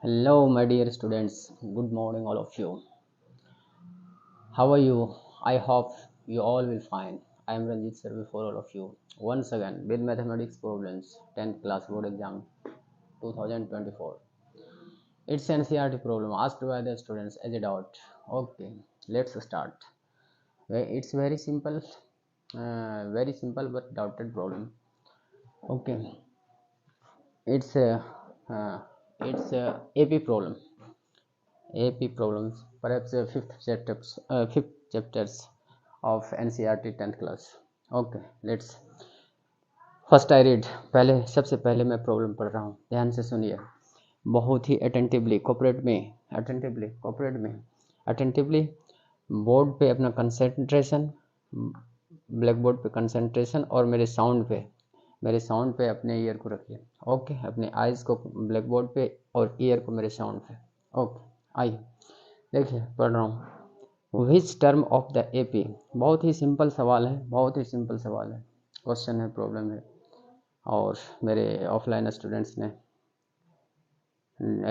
Hello, my dear students. Good morning, all of you. How are you? I hope you all will fine. I am Ranjit Sir for all of you. Once again, with mathematics problems, 10th class board exam 2024. It's NCERT problem asked by the students as a doubt. Okay, let's start. It's very simple but doubted problem. Okay, it's a uh, AP problem. AP problems, perhaps fifth chapters of NCERT 10th class. Okay, let's first I read. पहले सबसे पहले मैं problem पढ़ रहा हूँ, ध्यान से सुनिए, बहुत ही अटेंटिवली बोर्ड पे अपना कंसंट्रेशन, ब्लैक बोर्ड पे कंसंट्रेशन और मेरे साउंड पे अपने ईयर को रखिए। ओके, अपने आइज़ को ब्लैक बोर्ड पे और ईयर को मेरे साउंड पे। ओके, आइए देखिए, पढ़ रहा हूँ। Which term of the AP, बहुत ही सिंपल सवाल है, क्वेश्चन है, प्रॉब्लम है, और मेरे ऑफलाइन स्टूडेंट्स ने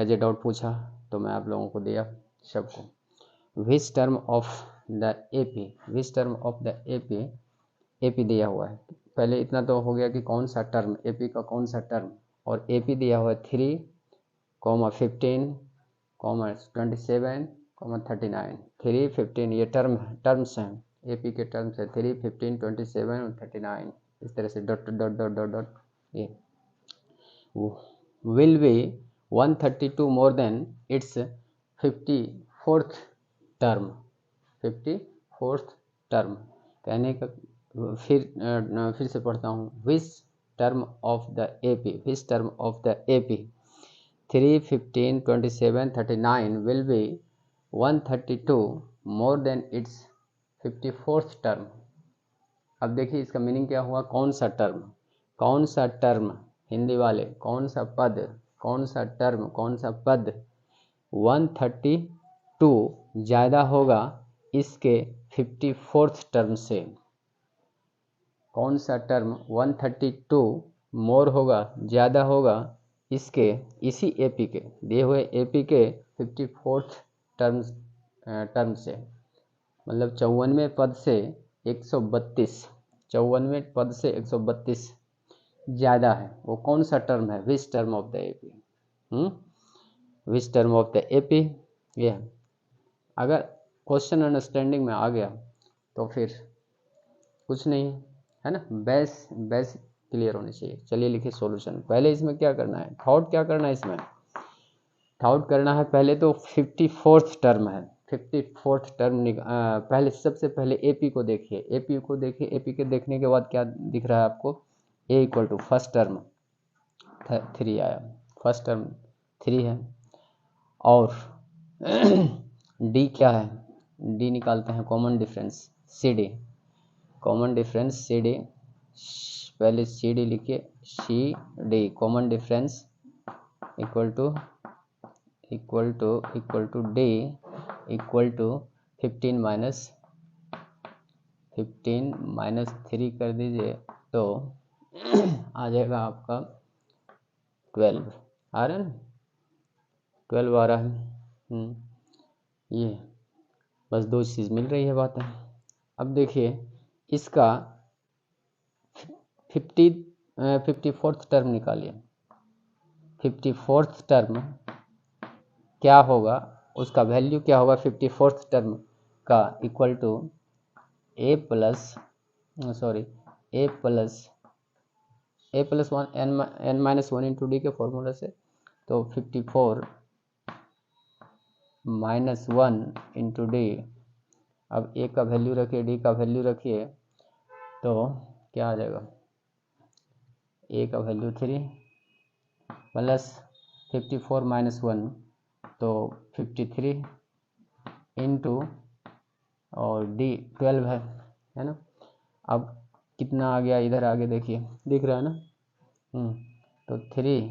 एज ए डाउट पूछा तो मैं आप लोगों को दिया सबको। Which term of the AP, AP दिया हुआ है। पहले इतना तो हो गया कि कौन सा टर्म, एपी का कौन सा टर्म, और एपी दिया हुआ है 3, 15, 27, 39। 3, 15 ये टर्म्स हैं, एपी के टर्म्स है 3, 15, 27 और 39। इस तरह से dot dot dot dot dot ये will be 132 more than its 54th term। 54th term कहने का फिर से पढ़ता हूँ। which term of the AP 3, 15, 27, 39 will be 132 more than its 54th term। अब देखिए इसका मीनिंग क्या हुआ, कौन सा टर्म, हिंदी वाले, कौन सा पद 132 ज़्यादा होगा इसके 54th टर्म से। कौन सा टर्म 132 मोर होगा, ज़्यादा होगा इसके, इसी एपी के दिए हुए एपी के 54th टर्म से, मतलब 54वें पद से 132 ज़्यादा है। वो कौन सा टर्म है, which term of the AP, ये है। अगर क्वेश्चन अंडरस्टैंडिंग में आ गया तो फिर कुछ नहीं है ना, बेस क्लियर होनी चाहिए। चलिए लिखिए सॉल्यूशन। पहले इसमें क्या करना है, थॉट करना है। पहले तो 54th टर्म है, 54th टर्म पहले सबसे पहले एपी को देखिए। एपी के देखने के बाद क्या दिख रहा है आपको, ए इक्वल टू फर्स्ट टर्म 3 आया, फर्स्ट टर्म 3 है, और डी क्या है, डी निकालते हैं, कॉमन डिफरेंस सी डी, पहले सी डी लिखिए, C D common difference equal to D equal to 15 minus 3 कर दीजिए तो आ जाएगा आपका 12। आ रहा है ना, 12 आ रहा है। ये बस दो चीज़ मिल रही है बात है। अब देखिए इसका 54th टर्म निकालिए। 54th टर्म क्या होगा, उसका वैल्यू क्या होगा 54th टर्म का, equal to A plus 1 n-1 into D के फॉर्मूला से, तो 54 माइनस 1 इंटू डी। अब ए का वैल्यू रखिए, डी का वैल्यू रखिए, तो क्या आ जाएगा, ए का वैल्यू 3 प्लस 54 माइनस 1 तो 53 इंटू, और डी 12 है ना। अब कितना आ गया, इधर आगे देखिए, दिख रहा है ना। तो 3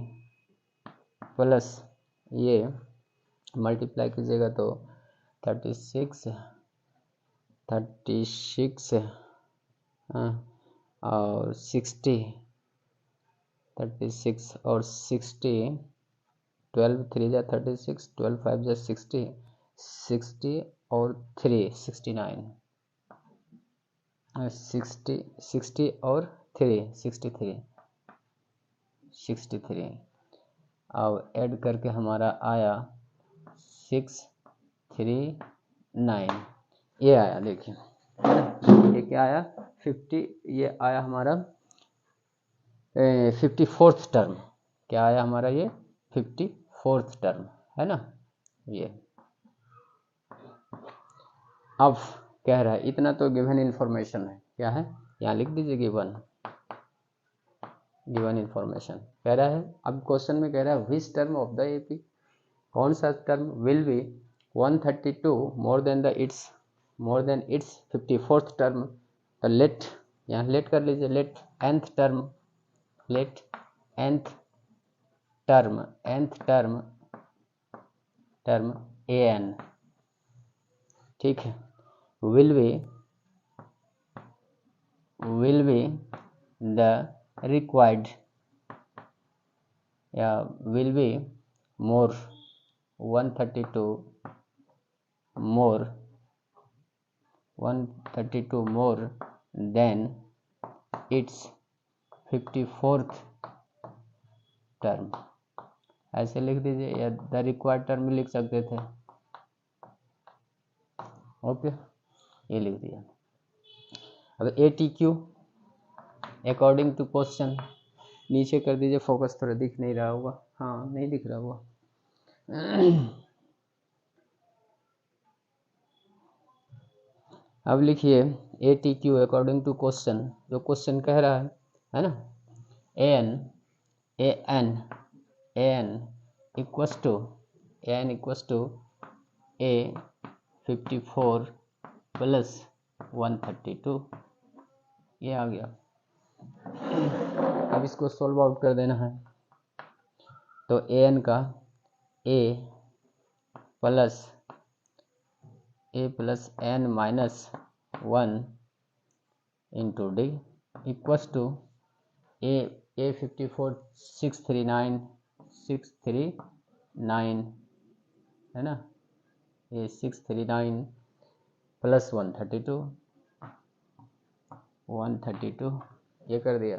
प्लस ये मल्टीप्लाई कीजिएगा तो 36 और 60, 36 और 60 12 3 जा 36, 12 5 जा 60, 60 और 3 69, 60 और 3 63, 63। अब ऐड करके हमारा आया 639, ये आया। देखिए ये क्या आया 50, ये आया हमारा 54th टर्म। क्या आया हमारा ये 54th टर्म, है ना ये। अब कह रहा है इतना तो गिवन इन्फॉर्मेशन है, क्या है यहाँ लिख दीजिए गिवन इन्फॉर्मेशन कह रहा है। अब क्वेश्चन में कह रहा है which term of the AP, कौन सा term will be 132 more than it's 54th term. तो लेट, यहाँ लेट कर लीजिए, लेट nth टर्म an, ठीक है, will be the required या will be more 132 more than its 54th term, ऐसे लिख दीजिए, या द रिक्वायर्ड टर्म लिख सकते थे। ओके ये लिख दिया। अब ATQ अकॉर्डिंग टू क्वेश्चन नीचे कर दीजिए, फोकस थोड़ा दिख नहीं रहा होगा, हाँ नहीं दिख रहा होगा। अब लिखिए ATQ अकॉर्डिंग टू क्वेश्चन, जो क्वेश्चन कह रहा है ना, an equals to A54 plus 132, ये आ गया। अब इसको सॉल्व आउट कर देना है। तो an का a plus n minus 1 into D equals to A54 639 है ना, ये 639 प्लस 132 ये कर दिया।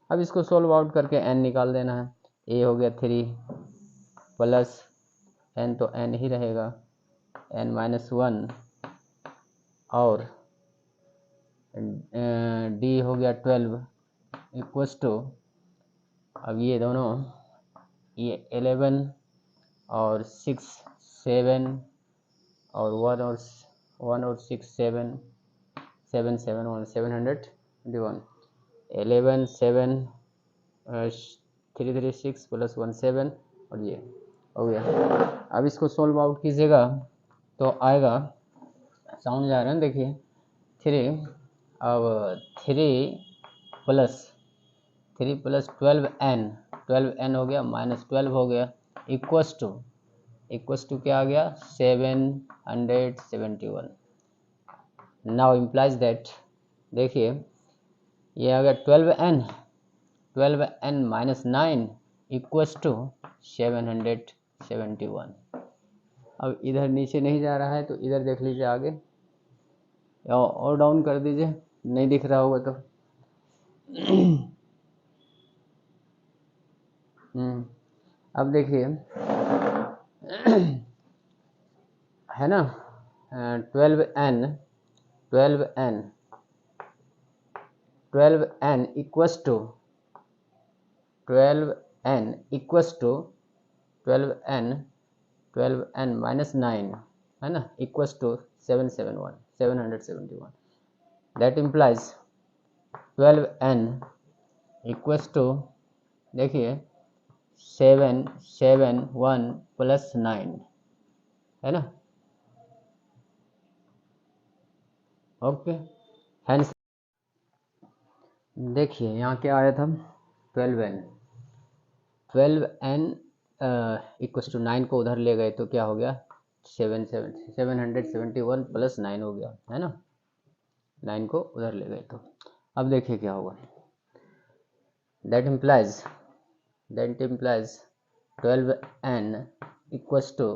अब इसको सॉल्व आउट करके n निकाल देना है। a हो गया 3 प्लस n तो n ही रहेगा, n माइनस 1 और d हो गया 12 इक्वस टू, अब ये दोनों ये 11 और 6 7 और 1 और 6 7 7 7 1 721 11 7 3 3 6 प्लस 1 7 और ये हो गया। अब इसको सॉल्व आउट कीजिएगा तो आएगा, साउंड जा रहा है देखिए 3, अब 3 प्लस 12n हो गया माइनस 12 हो गया इक्वस टू क्या आ गया 771। नाउ इम्प्लाइज दैट, देखिए ये आ गया 12n माइनस 9 इक्वस टू 771। अब इधर नीचे नहीं जा रहा है तो इधर देख लीजिए आगे, और डाउन कर दीजिए, नहीं दिख रहा होगा तो। अब देखिए है ना 12n equals to 12n minus 9 है ना equals to 771। That implies 12n equals to, देखिए 771 प्लस 9 है ना। ओके हैंस देखिए यहाँ क्या आया था 12n इक्वस टू 9 को उधर ले गए तो क्या हो गया 771 प्लस 9 हो गया है ना, 9 को उधर ले गए तो। अब देखिए क्या होगा, that implies 12n equals to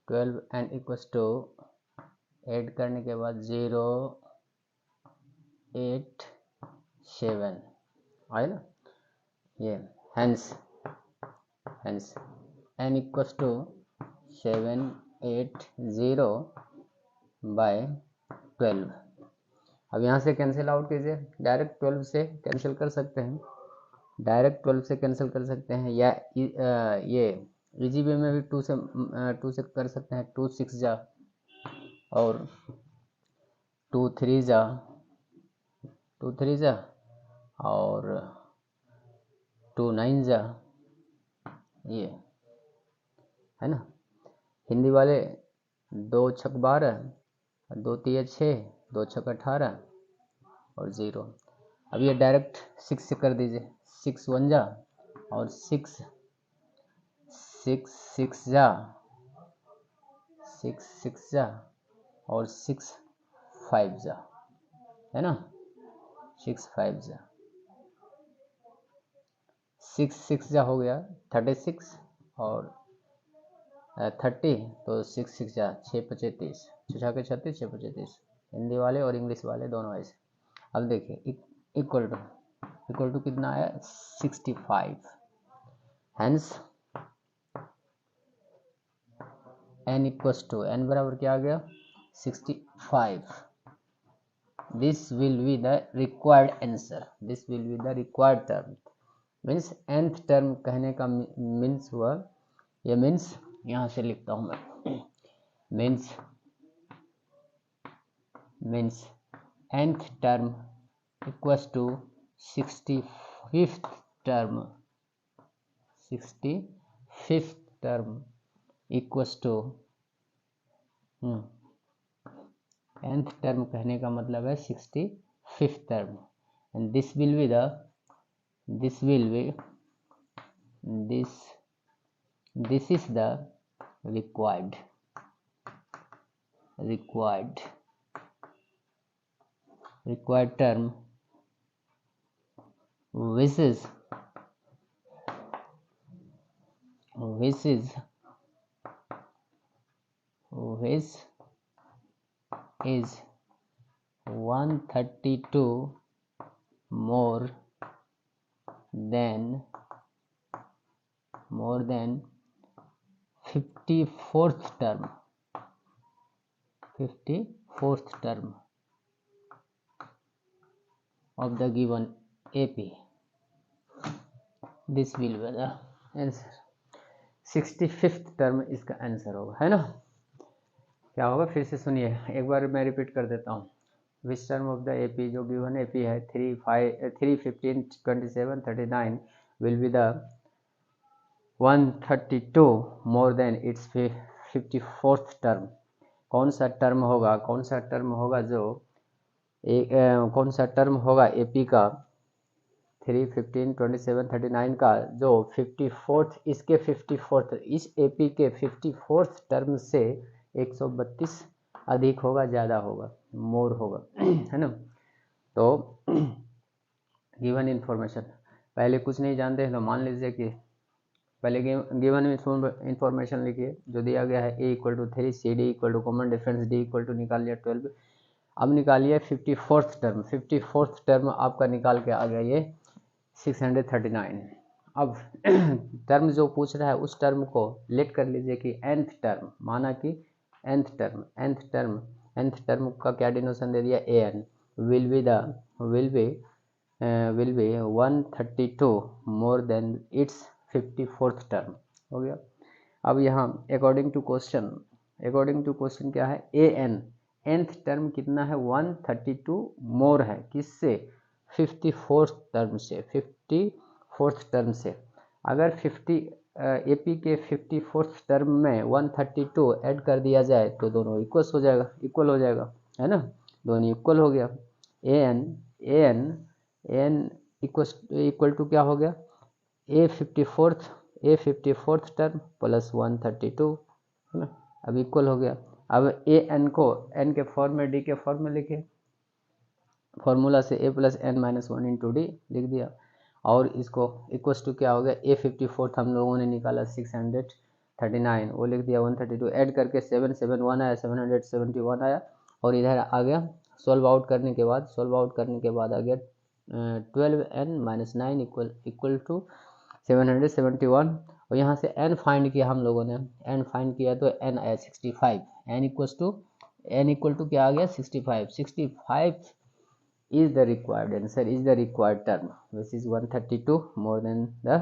12n equals to add करने के बाद 0 8 7 आए ना ये, hence n equals to 7 8 0 by 12। अब यहाँ से कैंसिल आउट कीजिए, डायरेक्ट 12 से कैंसिल कर सकते हैं, या ये इजी वे में भी 2 से कर सकते हैं। 2 6 जा और 2 3 जा और 2 9 जा, ये है ना। हिंदी वाले 2 छक 12, 2 तिया 6, 2 छक 18 और 0। अब ये डायरेक्ट 6 से कर दीजिए, 6 1 जा और 6 जा और 6 5 जा, है ना। 6 5 जा 6 जा हो गया 36 और 30, तो 6 6 जा 6 35, 6 के 36, 6 35। हिंदी वाले और इंग्लिश वाले दोनों ऐसे। अब देखिए इक्वल टू कितना आया 65। Hence n equals to n बराबर क्या आ गया 65। This will be the required answer, this will be the required term. Means nth term कहने का मीन्स हुआ, ये मीन्स यहाँ से लिखता हूँ मैं, means nth term equals to 65th term, 65th term equals to nth term कहने का मतलब है 65th term, and this will be this is the required term which is is 132 more than 54th term of the given AP. This will be the answer. 65th term इसका answer होगा, है ना। क्या होगा फिर से सुनिए, एक बार मैं रिपीट कर देता हूँ। Which term of the AP, जो गिवन AP है 3 15 27 39 will be the 132 more than it's 54th term. कौन सा टर्म होगा जो कौन सा टर्म होगा AP का 3 15 27 39 का जो 54th, इसके 54th, इस AP के 54th टर्म से 132 अधिक होगा, ज़्यादा होगा, मोर होगा, है ना। तो गिवन इन्फॉर्मेशन, पहले कुछ नहीं जानते हैं तो मान लीजिए कि पहले गिवन इन्फॉर्मेशन लिखिए जो दिया गया है, A equal to 3, CD equal to common difference D equal to निकाल लिया 12। अब निकालिए 54th टर्म, 54th टर्म आपका निकाल के आ गया ये 639। अब टर्म जो पूछ रहा है उस टर्म को लेट कर लीजिए कि nth टर्म, माना कि nth टर्म का क्या डिनोशन दे दिया an, will be 132 more than it's 54th term हो गया। अब यहाँ अकॉर्डिंग टू क्वेश्चन क्या है, an nth टर्म कितना है 132 मोर है, किससे 54th टर्म से। अगर 50 AP के 54th टर्म में 132 ऐड कर दिया जाए तो दोनों इक्वल हो जाएगा, है ना, दोनों इक्वल हो गया। an इक्वल टू क्या हो गया, A 54th टर्म प्लस 132, है ना, अब इक्वल हो गया। अब an को n के फॉर्म में d के फॉर्म में लिखे, फॉर्मूला से a plus n minus 1 into D लिख दिया। और इसको इक्वल्स टू क्या हो गया, A54 हम लोगों ने निकाला 639, वो लिख दिया 132, ऐड करके 771 आया, 771 आया, और इधर आ गया सॉल्व आउट करने के बाद आ गया 12n-9 इक्वल टू 771, और यहाँ से n फाइंड किया हम लोगों ने, n फाइंड किया तो n आया 65, n इक्वल टू क्या आ गया 65 is the required answer, is the required term, which is 132 more than the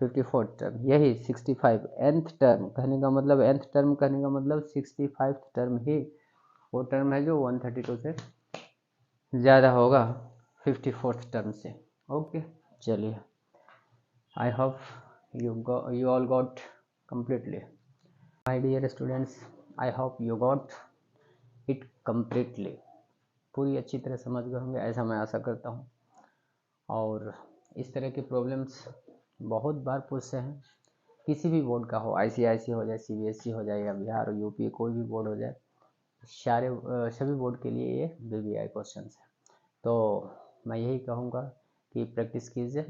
54th term. यही 65 nth term कहने का मतलब, nth term कहने का मतलब 65th term ही वो term है जो 132 से ज़्यादा होगा 54th term से. ओके चलिए, I hope you all got completely. My dear students, I hope you got it completely. पूरी अच्छी तरह समझ गए होंगे, ऐसा मैं आशा करता हूँ. और इस तरह के प्रॉब्लम्स बहुत बार पूछते हैं, किसी भी बोर्ड का हो, ICIC हो जाए, CBSE हो जाए, या बिहार और यूपी कोई भी बोर्ड हो जाए, सभी बोर्ड के लिए ये BBI क्वेश्चन है. तो मैं यही कहूँगा कि प्रैक्टिस कीजिए,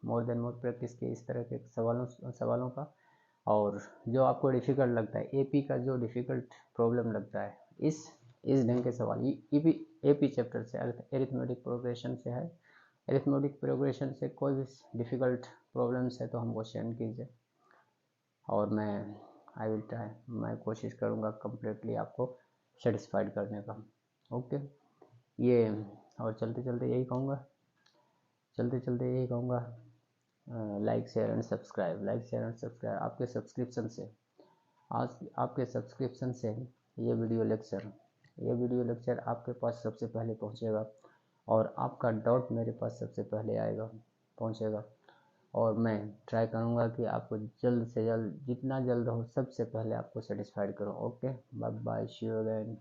मोर देन मोर प्रैक्टिस कीजिए इस तरह के सवालों का. और जो आपको डिफ़िकल्ट लगता है, AP का जो डिफ़िकल्ट प्रॉब्लम लगता है, इस ढंग के सवाल AP चैप्टर से, एरिथमेटिक प्रोग्रेशन से है, एरिथमेटिक प्रोग्रेशन से कोई भी डिफ़िकल्ट प्रॉब्लम्स है तो हमको सेंड कीजिए, और मैं कोशिश करूँगा कम्प्लीटली आपको सेटिस्फाइड करने का. ओके, ये और चलते चलते यही कहूँगा, लाइक शेयर एंड सब्सक्राइब. आपके सब्सक्रिप्शन से ये वीडियो लेक्चर आपके पास सबसे पहले पहुंचेगा, और आपका डाउट मेरे पास सबसे पहले पहुंचेगा, और मैं ट्राई करूंगा कि आपको जल्द से जल्द, जितना जल्द हो सबसे पहले आपको सेटिस्फाइड करूं. Okay, bye bye, see you again.